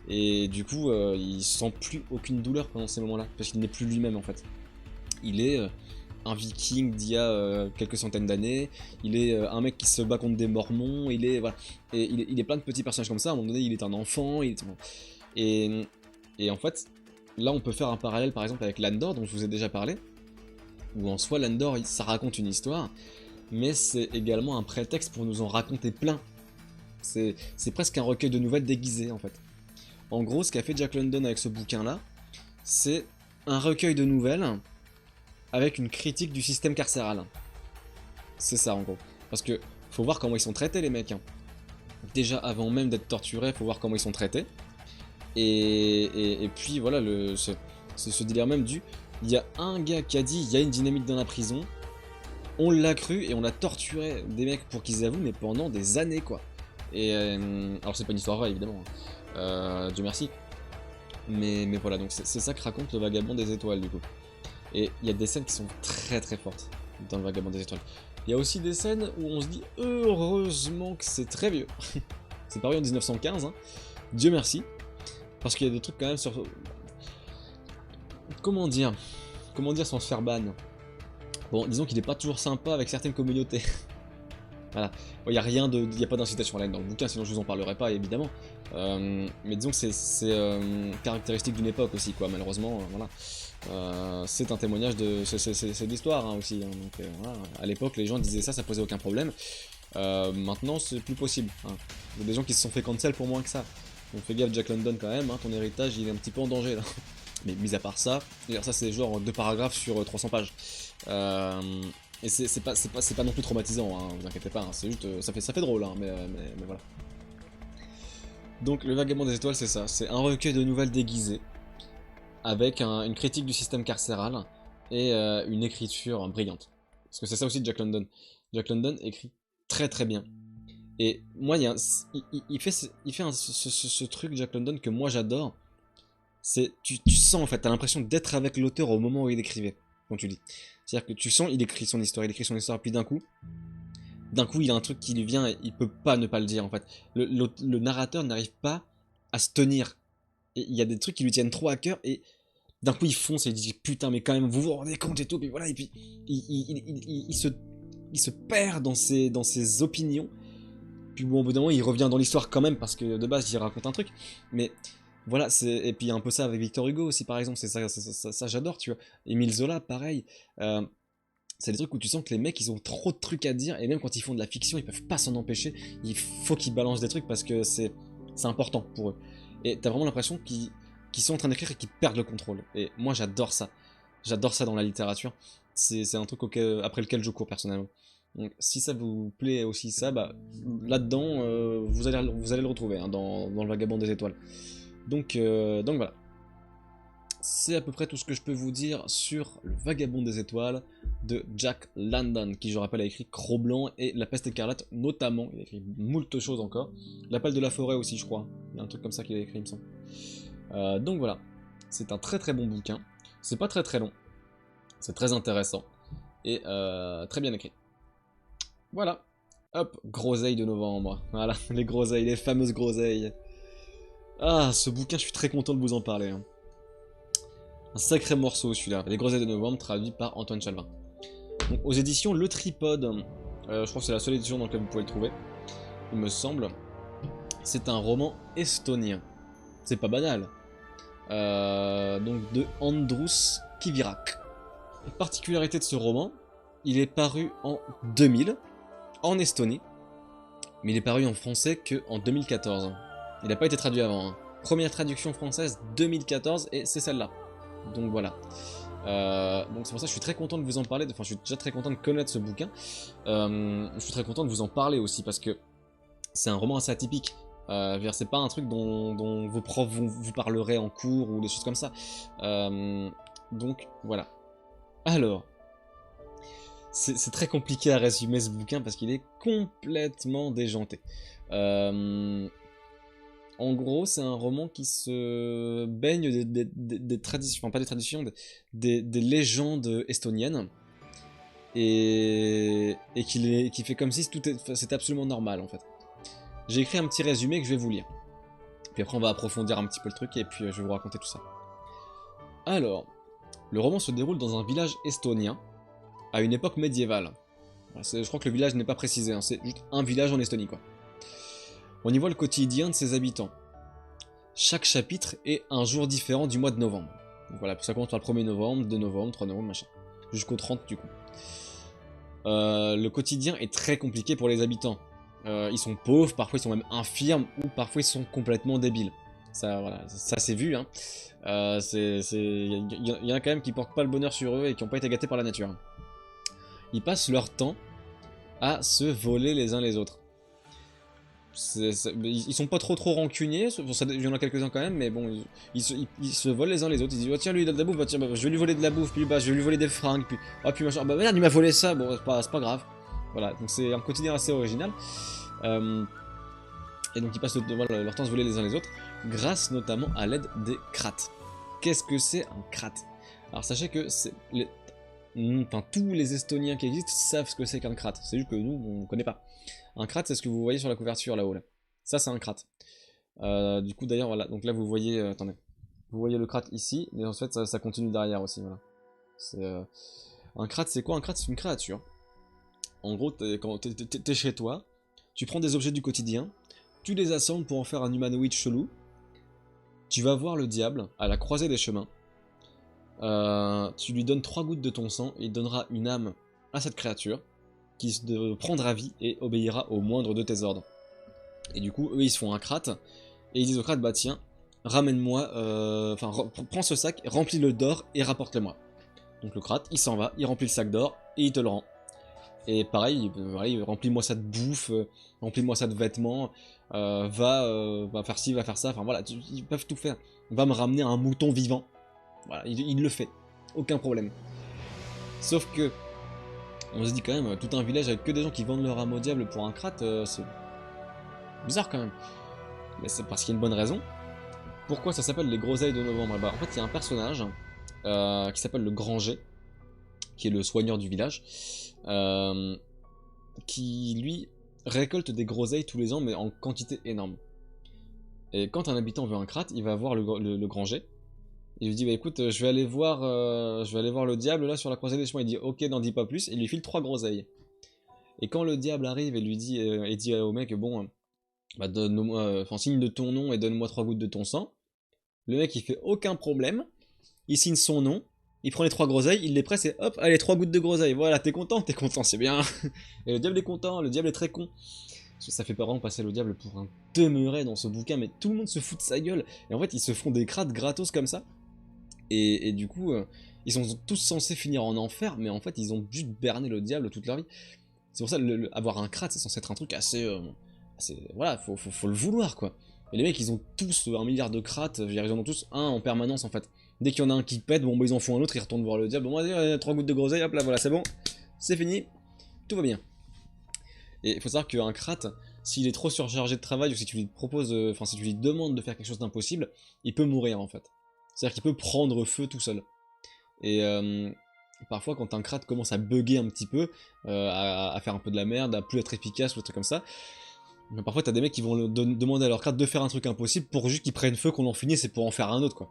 Et du coup, il sent plus aucune douleur pendant ces moments-là, parce qu'il n'est plus lui-même en fait. Il est un viking d'il y a quelques centaines d'années, il est un mec qui se bat contre des mormons, voilà. Et il est plein de petits personnages comme ça, à un moment donné il est un enfant, et en fait, là on peut faire un parallèle par exemple avec Landor, dont je vous ai déjà parlé, où en soi Landor ça raconte une histoire, mais c'est également un prétexte pour nous en raconter plein. C'est presque un recueil de nouvelles déguisé en fait. En gros, ce qu'a fait Jack London avec ce bouquin là, c'est un recueil de nouvelles avec une critique du système carcéral. C'est ça en gros. Parce que faut voir comment ils sont traités les mecs. Hein. Déjà avant même d'être torturés, faut voir comment ils sont traités. Et puis voilà, ce délire même il y a un gars qui a dit il y a une dynamite dans la prison, on l'a cru et on a torturé des mecs pour qu'ils avouent, mais pendant des années quoi. Et alors c'est pas une histoire vraie évidemment, Dieu merci. Mais voilà, donc c'est ça que raconte le Vagabond des étoiles du coup. Et il y a des scènes qui sont très très fortes dans le Vagabond des étoiles. Il y a aussi des scènes où on se dit heureusement que c'est très vieux. C'est paru en 1915, hein. Dieu merci. Parce qu'il y a des trucs quand même sur... Comment dire sans se faire ban. Bon, disons qu'il est pas toujours sympa avec certaines communautés. Voilà. Il n'y a pas d'incitation à la haine dans le bouquin, sinon je vous en parlerai pas, évidemment. Mais disons que c'est caractéristique d'une époque aussi, quoi, malheureusement, voilà. C'est un témoignage de... C'est l'histoire, hein, aussi. Hein, donc, voilà. À l'époque, les gens disaient ça posait aucun problème. Maintenant, c'est plus possible. Hein. Il y a des gens qui se sont fait cancel pour moins que ça. Donc fais gaffe Jack London quand même, hein, ton héritage il est un petit peu en danger là. Mais mis à part ça, ça c'est genre 2 paragraphes sur 300 pages. Et c'est pas non plus traumatisant, hein, vous inquiétez pas, hein, c'est juste, ça fait drôle, hein, mais voilà. Donc le Vagabond des étoiles c'est ça, c'est un recueil de nouvelles déguisées, avec une critique du système carcéral, et une écriture brillante. Parce que c'est ça aussi de Jack London. Jack London écrit très très bien. Et moi, il fait ce truc, Jack London, que moi j'adore. C'est tu sens en fait, t'as l'impression d'être avec l'auteur au moment où il écrivait, quand tu lis. C'est-à-dire que tu sens, il écrit son histoire, puis d'un coup, il a un truc qui lui vient et il peut pas ne pas le dire en fait. Le narrateur n'arrive pas à se tenir. Et il y a des trucs qui lui tiennent trop à cœur et d'un coup il fonce et il dit putain mais quand même vous vous rendez compte et tout, puis voilà, et puis il se perd dans ses opinions. Puis bon, au bout d'un moment, il revient dans l'histoire quand même, parce que de base, il raconte un truc. Mais voilà, et puis il y a un peu ça avec Victor Hugo aussi, par exemple. Ça j'adore, tu vois. Émile Zola, pareil. C'est des trucs où tu sens que les mecs ils ont trop de trucs à dire et même quand ils font de la fiction ils peuvent pas s'en empêcher, il faut qu'ils balancent des trucs parce que c'est important pour eux. Et t'as vraiment l'impression qu'ils sont en train d'écrire et qu'ils perdent le contrôle. Et moi j'adore ça. J'adore ça dans la littérature. C'est un truc après lequel je cours personnellement. Donc si ça vous plaît aussi ça, bah là-dedans vous allez le retrouver hein, dans le Vagabond des étoiles. Donc voilà. C'est à peu près tout ce que je peux vous dire sur le Vagabond des étoiles de Jack London, qui je rappelle a écrit Cro-Blanc et La Peste écarlate notamment, il a écrit moult choses encore. L'Appel de la forêt aussi je crois, il y a un truc comme ça qu'il a écrit il me semble. Donc voilà, c'est un très très bon bouquin, c'est pas très très long, c'est très intéressant et très bien écrit. Voilà, hop, groseille de novembre, voilà, les groseilles, les fameuses groseilles. Ah, ce bouquin je suis très content de vous en parler. Hein. Un sacré morceau celui-là, Les Groseilles de Novembre, traduit par Antoine Chalvin. Donc, aux éditions Le Tripode, je crois que c'est la seule édition dans laquelle vous pouvez le trouver, il me semble. C'est un roman estonien, c'est pas banal. Donc de Andrus Kivirak. La particularité de ce roman, il est paru en 2000, en Estonie, mais il est paru en français qu'en 2014. Il n'a pas été traduit avant. Hein. Première traduction française 2014, et c'est celle-là. Donc voilà. Donc c'est pour ça que je suis très content de vous en parler, enfin je suis déjà très content de connaître ce bouquin. Je suis très content de vous en parler aussi parce que c'est un roman assez atypique. C'est pas un truc dont vos profs vous parleraient en cours ou des choses comme ça. Donc voilà. Alors, c'est très compliqué à résumer ce bouquin parce qu'il est complètement déjanté. En gros, c'est un roman qui se baigne des traditions, enfin pas des traditions, des légendes estoniennes, et qui fait comme si c'était absolument normal en fait. J'ai écrit un petit résumé que je vais vous lire. Puis après on va approfondir un petit peu le truc et puis je vais vous raconter tout ça. Alors, le roman se déroule dans un village estonien, à une époque médiévale. Je crois que le village n'est pas précisé, hein, c'est juste un village en Estonie quoi. On y voit le quotidien de ses habitants. Chaque chapitre est un jour différent du mois de novembre. Donc voilà, ça commence par le 1er novembre, 2 novembre, 3 novembre, machin. Jusqu'au 30 du coup. Le quotidien est très compliqué pour les habitants. Ils sont pauvres, parfois ils sont même infirmes, ou parfois ils sont complètement débiles. Ça, voilà, ça c'est vu, hein. Il y en a quand même qui portent pas le bonheur sur eux et qui n'ont pas été gâtés par la nature. Ils passent leur temps à se voler les uns les autres. Ils sont pas trop rancuniers, il y en a quelques-uns quand même, mais bon, ils se volent les uns les autres. Ils disent, oh, tiens, lui il a de la bouffe, bah, tiens, bah, je vais lui voler de la bouffe, puis bah, je vais lui voler des fringues, puis, oh, puis machin, bah merde, il m'a volé ça, bon, c'est pas grave. Voilà, donc c'est un quotidien assez original. Et donc ils passent leur temps à se voler les uns les autres, grâce notamment à l'aide des krattes. Qu'est-ce que c'est un kratt? Alors sachez que tous les Estoniens qui existent savent ce que c'est qu'un kratt, c'est juste que nous, on connaît pas. Un kratt, c'est ce que vous voyez sur la couverture là-haut. Là. Ça, c'est un kratt. Du coup, d'ailleurs, voilà. Donc là, vous voyez... attendez. Vous voyez le kratt ici, mais en fait, ça continue derrière aussi. Voilà. Un kratt, c'est quoi? Un kratt, c'est une créature. En gros, quand t'es chez toi, tu prends des objets du quotidien, tu les assembles pour en faire un humanoïde chelou. Tu vas voir le diable à la croisée des chemins. Tu lui donnes 3 gouttes de ton sang et il donnera une âme à cette créature qui prendra vie et obéira au moindre de tes ordres. Et du coup, eux, ils se font un kratt, et ils disent au kratt, bah tiens, ramène-moi, prends ce sac, remplis-le d'or, et rapporte-le-moi. Donc le kratt, il s'en va, il remplit le sac d'or, et il te le rend. Et pareil, remplis-moi ça de bouffe, remplis-moi ça de vêtements, va faire ci, va faire ça, enfin voilà, ils peuvent tout faire. Va me ramener un mouton vivant. Voilà, il le fait, aucun problème. Sauf que, on se dit quand même, tout un village avec que des gens qui vendent leur âme au diable pour un kratt, c'est bizarre quand même. Mais c'est parce qu'il y a une bonne raison. Pourquoi ça s'appelle les groseilles de novembre? Bah, en fait, il y a un personnage qui s'appelle le Granger, qui est le soigneur du village, qui lui récolte des groseilles tous les ans, mais en quantité énorme. Et quand un habitant veut un kratt, il va voir le Granger. Il lui dit bah écoute, je vais aller voir le diable là sur la croisée des chemins. Il dit ok, n'en dis pas plus, et il lui file 3 groseilles. Et quand le diable arrive et lui dit au mec bon, bah donne-moi, signe de ton nom et donne-moi 3 gouttes de ton sang. Le mec il fait aucun problème, il signe son nom il prend les 3 groseilles, il les presse et hop, allez, 3 gouttes de groseille. Voilà, t'es content, c'est bien. Et le diable est content, le diable est très con. Ça fait pas vraiment passer le diable pour un demeuré dans ce bouquin, mais tout le monde se fout de sa gueule. Et en fait, ils se font des crâtes gratos comme ça. Et du coup, ils sont tous censés finir en enfer, mais en fait, ils ont juste berné le diable toute leur vie. C'est pour ça, avoir un crate, c'est censé être un truc voilà, faut le vouloir, quoi. Et les mecs, ils ont tous 1 milliard de crates, je veux dire, ils en ont tous un en permanence, en fait. Dès qu'il y en a un qui pète, bon, bah, ils en font un autre, ils retournent voir le diable. Bon, allez, 3 gouttes de groseille, hop là, voilà, c'est bon, c'est fini, tout va bien. Et il faut savoir qu'un crate, s'il est trop surchargé de travail, ou si tu lui proposes, enfin, si tu lui demandes de faire quelque chose d'impossible, il peut mourir, en fait. C'est-à-dire qu'il peut prendre feu tout seul. Et parfois, quand un crate commence à bugger un petit peu, à faire un peu de la merde, à plus être efficace ou des trucs comme ça, mais parfois t'as des mecs qui vont demander à leur crate de faire un truc impossible pour juste qu'ils prennent feu, qu'on en finisse et pour en faire un autre, quoi.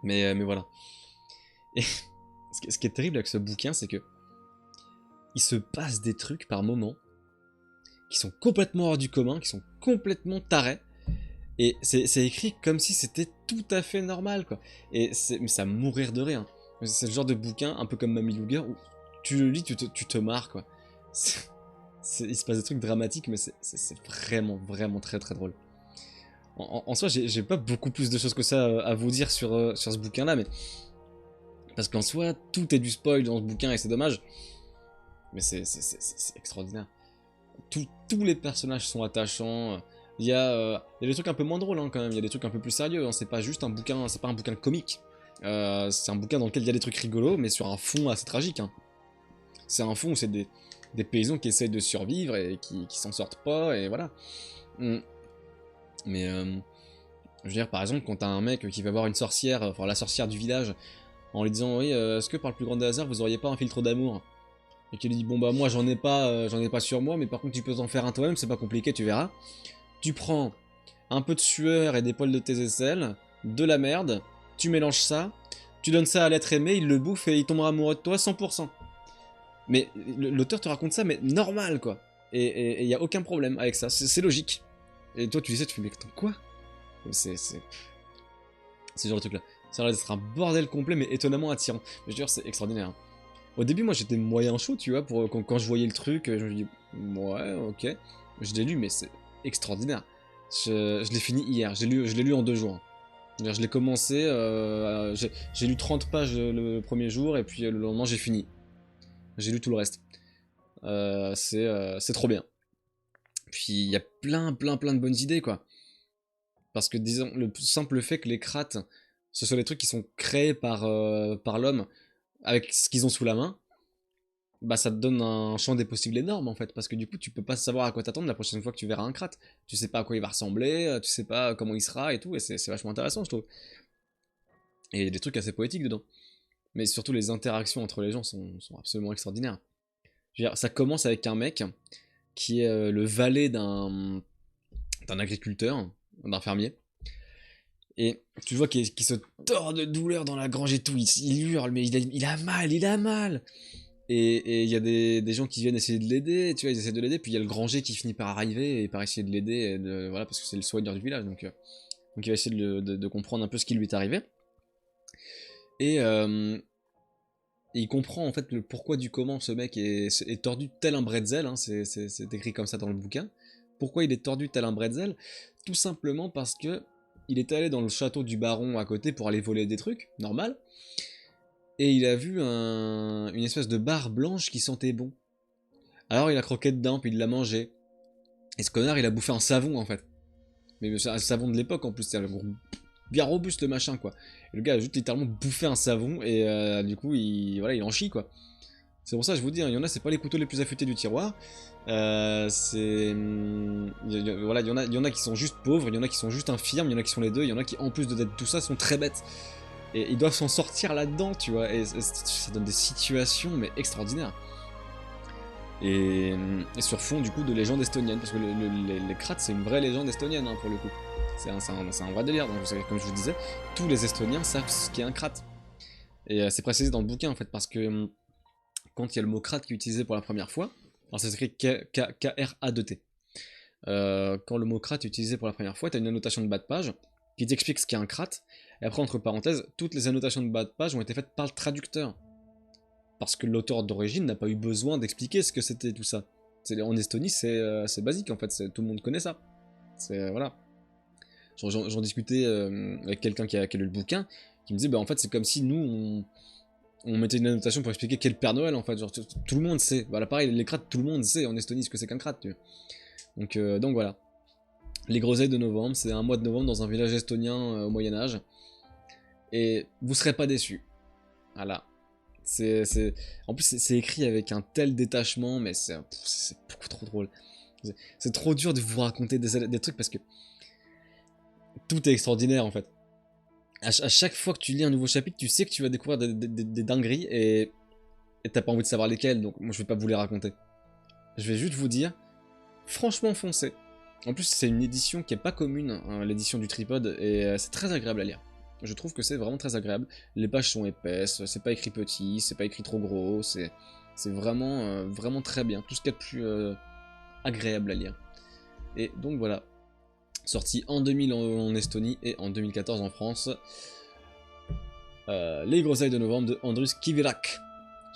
Mais voilà. Et ce qui est terrible avec ce bouquin, c'est que il se passe des trucs par moments qui sont complètement hors du commun, qui sont complètement tarés. Et c'est écrit comme si c'était tout à fait normal, quoi. Mais ça mourir de rire. C'est le genre de bouquin, un peu comme Mamie Luger, où tu le lis, tu te marres, quoi. Il se passe des trucs dramatiques, mais c'est vraiment, vraiment très très drôle. En soi, j'ai pas beaucoup plus de choses que ça à vous dire sur ce bouquin-là, mais... Parce qu'en soi, tout est du spoil dans ce bouquin, et c'est dommage. Mais c'est extraordinaire. Tous les personnages sont attachants. Il y a des trucs un peu moins drôles, hein, quand même. Il y a des trucs un peu plus sérieux. Hein. C'est pas juste un bouquin, c'est pas un bouquin comique. C'est un bouquin dans lequel il y a des trucs rigolos, mais sur un fond assez tragique. Hein. C'est un fond où c'est des paysans qui essayent de survivre et qui s'en sortent pas, et voilà. Mais je veux dire, par exemple, quand t'as un mec qui va voir une sorcière, enfin la sorcière du village, en lui disant oui, est-ce que par le plus grand des hasards vous auriez pas un filtre d'amour? Et qui lui dit bon bah moi j'en ai pas sur moi, mais par contre tu peux en faire un toi-même, c'est pas compliqué, tu verras. Tu prends un peu de sueur et des poils de tes aisselles, de la merde, tu mélanges ça, tu donnes ça à l'être aimé, il le bouffe et il tombera amoureux de toi 100%. Mais l'auteur te raconte ça, mais normal quoi. Et y a aucun problème avec ça, c'est logique. Et toi tu dis ça, tu fais mais attends quoi? C'est ce genre de truc là. Ça a l'air d'être un bordel complet mais étonnamment attirant. Mais je veux dire, c'est extraordinaire. Hein. Au début, moi j'étais moyen chaud, tu vois, quand je voyais le truc, je me dis, ouais, ok. Je l'ai lu, mais c'est extraordinaire. Je l'ai fini hier, je l'ai lu en 2 jours. Je l'ai commencé, j'ai lu 30 pages le premier jour, et puis le lendemain j'ai fini. J'ai lu tout le reste. C'est trop bien. Puis il y a plein de bonnes idées, quoi. Parce que, disons, le simple fait que les crates, ce soit des trucs qui sont créés par l'homme, avec ce qu'ils ont sous la main, bah ça te donne un champ des possibles énorme en fait, parce que du coup tu peux pas savoir à quoi t'attendre la prochaine fois que tu verras un crate. Tu sais pas à quoi il va ressembler, tu sais pas comment il sera et tout, et c'est vachement intéressant je trouve. Et il y a des trucs assez poétiques dedans. Mais surtout les interactions entre les gens sont absolument extraordinaires. Je veux dire, ça commence avec un mec qui est le valet d'un agriculteur, d'un fermier. Et tu vois qu'il se tord de douleur dans la grange et tout, il hurle, mais il a mal, il a mal. Et il y a des gens qui viennent essayer de l'aider, tu vois, ils essaient de l'aider, puis il y a le granger qui finit par arriver et par essayer de l'aider, voilà, parce que c'est le soigneur du village, donc il va essayer de comprendre un peu ce qui lui est arrivé. Et il comprend en fait le pourquoi du comment ce mec est tordu tel un bretzel, hein, c'est écrit comme ça dans le bouquin. Pourquoi il est tordu tel un bretzel? Tout simplement parce que il est allé dans le château du baron à côté pour aller voler des trucs, normal. Et il a vu une espèce de barre blanche qui sentait bon. Alors il a croqué dedans, puis il l'a mangé. Et ce connard, il a bouffé un savon en fait. Mais c'est un savon de l'époque en plus, c'est bien robuste le machin quoi. Et le gars a juste littéralement bouffé un savon et du coup voilà, il en chie quoi. C'est pour ça que je vous dis, hein, il y en a, c'est pas les couteaux les plus affûtés du tiroir. Voilà, il y en a qui sont juste pauvres, il y en a qui sont juste infirmes, il y en a qui sont les deux, il y en a qui en plus de tout ça sont très bêtes. Et ils doivent s'en sortir là-dedans, tu vois. Et ça donne des situations mais extraordinaires. Et sur fond du coup de légende estonienne, parce que les Krath c'est une vraie légende estonienne hein, pour le coup. C'est un vrai délire, donc comme je vous disais, tous les Estoniens savent ce qu'est un Krath. Et c'est précisé dans le bouquin en fait, parce que quand il y a le mot Krath qui est utilisé pour la première fois, alors c'est écrit K-R-A-2-T. Quand le mot Krath est utilisé pour la première fois, tu as une annotation de bas de page qui t'explique ce qu'est un Krath, Et après, entre parenthèses, toutes les annotations de bas de page ont été faites par le traducteur. Parce que l'auteur d'origine n'a pas eu besoin d'expliquer ce que c'était tout ça. En Estonie, c'est basique en fait, tout le monde connaît ça. Voilà. J'en discutais avec quelqu'un qui a lu le bouquin, qui me disait, bah en fait c'est comme si nous, on mettait une annotation pour expliquer quel Père Noël en fait, genre tout le monde sait. Voilà pareil, les crâtes, tout le monde sait en Estonie ce que c'est qu'un crâte, tu vois. Donc voilà. Les groseilles de novembre, c'est un mois de novembre dans un village estonien au Moyen-Âge. Et vous serez pas déçus. Voilà. En plus, c'est écrit avec un tel détachement, mais c'est beaucoup trop drôle. C'est trop dur de vous raconter des trucs parce que tout est extraordinaire en fait. À chaque fois que tu lis un nouveau chapitre, tu sais que tu vas découvrir des dingueries et t'as pas envie de savoir lesquelles, donc moi je vais pas vous les raconter. Je vais juste vous dire, franchement foncez. En plus, c'est une édition qui est pas commune, hein, l'édition du Tripod, et c'est très agréable à lire. Je trouve que c'est vraiment très agréable. Les pages sont épaisses, c'est pas écrit petit, c'est pas écrit trop gros, c'est vraiment, vraiment très bien. Tout ce qu'il y a de plus agréable à lire. Et donc voilà. Sorti en 2000 en Estonie et en 2014 en France. Les groseilles de novembre de Andrus Kivirak.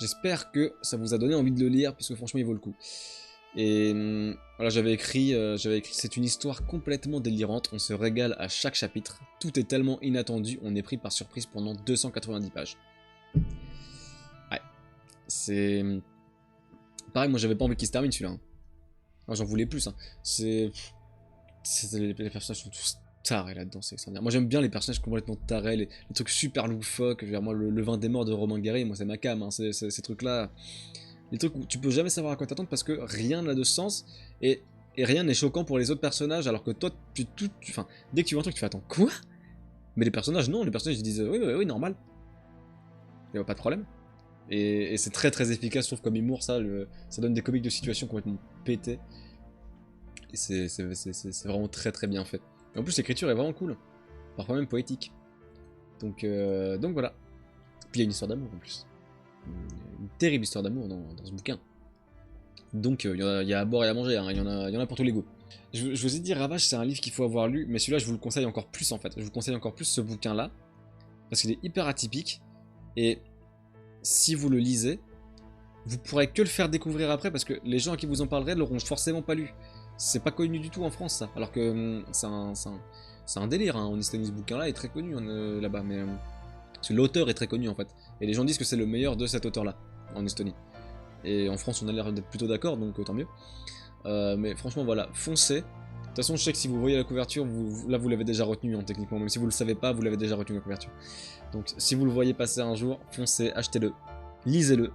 J'espère que ça vous a donné envie de le lire, parce que franchement il vaut le coup. Et voilà, j'avais écrit, c'est une histoire complètement délirante, on se régale à chaque chapitre, tout est tellement inattendu, on est pris par surprise pendant 290 pages. Ouais, c'est... Pareil, moi j'avais pas envie qu'il se termine celui-là. Hein. J'en voulais plus, hein. Les personnages sont tous tarés là-dedans, c'est extraordinaire. Moi j'aime bien les personnages complètement tarés, les trucs super loufoques, moi le vin des morts de Romain Gary, moi c'est ma cam, hein. Ces trucs-là... Les trucs où tu peux jamais savoir à quoi t'attendre parce que rien n'a de sens et rien n'est choquant pour les autres personnages alors que toi, dès que tu vois un truc, tu fais attends, quoi? Mais les personnages, non, les personnages ils disent oui, normal. Y'a pas de problème. Et c'est très très efficace, je trouve, comme humour, ça donne des comiques de situation complètement pétés. Et c'est vraiment très très bien fait. Et en plus, l'écriture est vraiment cool, parfois même poétique. Donc voilà. Puis il y a une histoire d'amour en plus. Une terrible histoire d'amour dans ce bouquin. Donc il y a à boire et à manger, hein. Il y en a pour tous les goûts. Je vous ai dit, Ravage c'est un livre qu'il faut avoir lu, mais celui-là je vous le conseille encore plus en fait. Je vous conseille encore plus ce bouquin-là, parce qu'il est hyper atypique, et si vous le lisez, vous pourrez que le faire découvrir après, parce que les gens à qui vous en parlerez l'auront forcément pas lu. C'est pas connu du tout en France ça, alors que c'est un délire, hein. En Estonie ce bouquin-là est très connu là-bas, mais parce que l'auteur est très connu en fait. Et les gens disent que c'est le meilleur de cet auteur-là, en Estonie. Et en France, on a l'air d'être plutôt d'accord, donc tant mieux. Mais franchement, voilà, foncez. De toute façon, je sais que si vous voyez la couverture, là vous l'avez déjà retenu, hein, techniquement. Même si vous le savez pas, vous l'avez déjà retenu la couverture. Donc si vous le voyez passer un jour, foncez, achetez-le, lisez-le,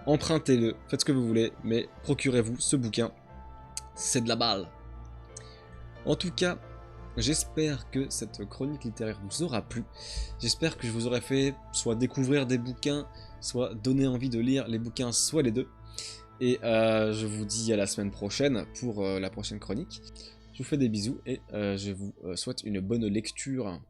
empruntez-le, faites ce que vous voulez, mais procurez-vous ce bouquin. C'est de la balle. En tout cas, j'espère que cette chronique littéraire vous aura plu. J'espère que je vous aurai fait soit découvrir des bouquins, soit donner envie de lire les bouquins, soit les deux. Et je vous dis à la semaine prochaine pour la prochaine chronique. Je vous fais des bisous et je vous souhaite une bonne lecture